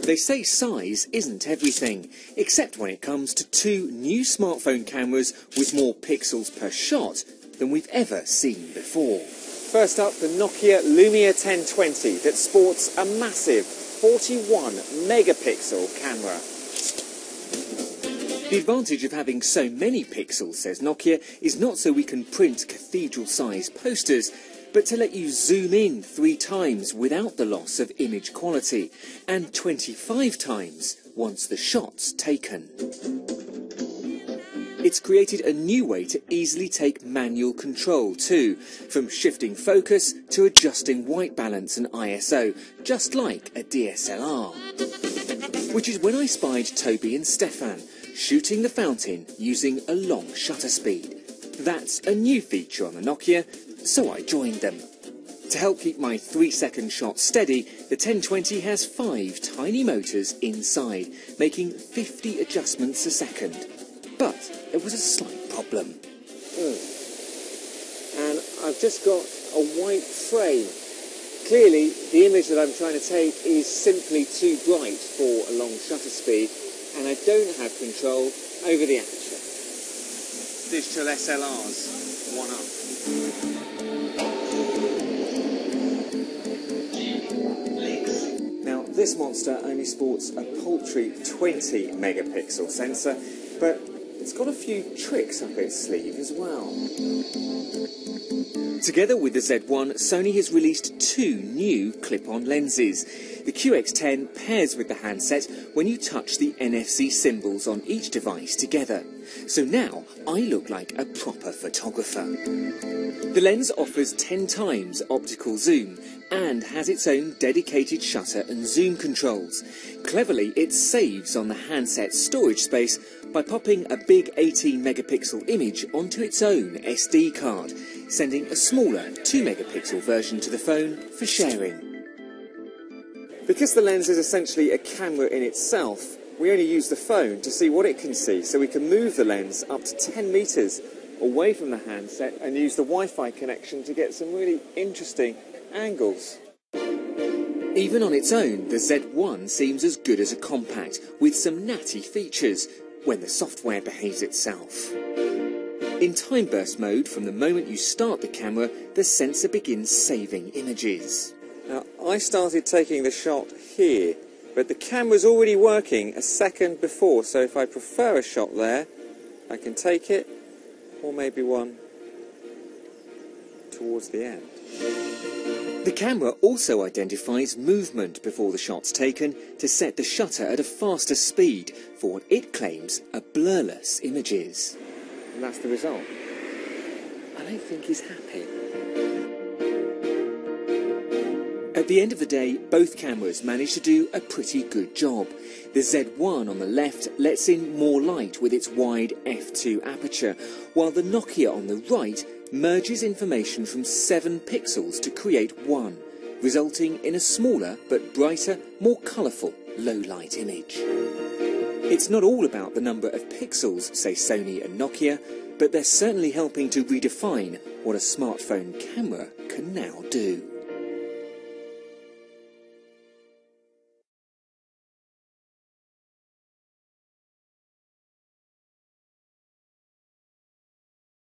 They say size isn't everything, except when it comes to two new smartphone cameras with more pixels per shot than we've ever seen before. First up, the Nokia Lumia 1020 that sports a massive 41 megapixel camera. The advantage of having so many pixels, says Nokia, is not so we can print cathedral-sized posters, but to let you zoom in 3 times without the loss of image quality, and 25 times once the shot's taken. It's created a new way to easily take manual control too, from shifting focus to adjusting white balance and ISO, just like a DSLR. Which is when I spied Toby and Stefan shooting the fountain using a long shutter speed. That's a new feature on the Nokia, so I joined them. To help keep my 3-second shot steady, the 1020 has 5 tiny motors inside, making 50 adjustments a second. But there was a slight problem. And I've just got a white frame. Clearly, the image that I'm trying to take is simply too bright for a long shutter speed, and I don't have control over the aperture. Digital SLRs, one up. Now, this monster only sports a paltry 20 megapixel sensor, but it's got a few tricks up its sleeve as well. Together with the Z1, Sony has released 2 new clip-on lenses. The QX10 pairs with the handset when you touch the NFC symbols on each device together. So now I look like a proper photographer. The lens offers 10 times optical zoom and has its own dedicated shutter and zoom controls. Cleverly, it saves on the handset's storage space by popping a big 18 megapixel image onto its own SD card, sending a smaller 2 megapixel version to the phone for sharing. Because the lens is essentially a camera in itself, we only use the phone to see what it can see, so we can move the lens up to 10 meters away from the handset and use the Wi-Fi connection to get some really interesting angles. Even on its own, the Z1 seems as good as a compact, with some natty features, when the software behaves itself. In time burst mode, from the moment you start the camera, the sensor begins saving images. Now, I started taking the shot here, but the camera's already working a second before, so if I prefer a shot there, I can take it, or maybe one towards the end. The camera also identifies movement before the shot's taken to set the shutter at a faster speed for what it claims are blurless images. And that's the result. I don't think he's happy. At the end of the day, both cameras managed to do a pretty good job. The Z1 on the left lets in more light with its wide f2 aperture, while the Nokia on the right merges information from 7 pixels to create 1, resulting in a smaller but brighter, more colourful low-light image. It's not all about the number of pixels, say Sony and Nokia, but they're certainly helping to redefine what a smartphone camera can now do.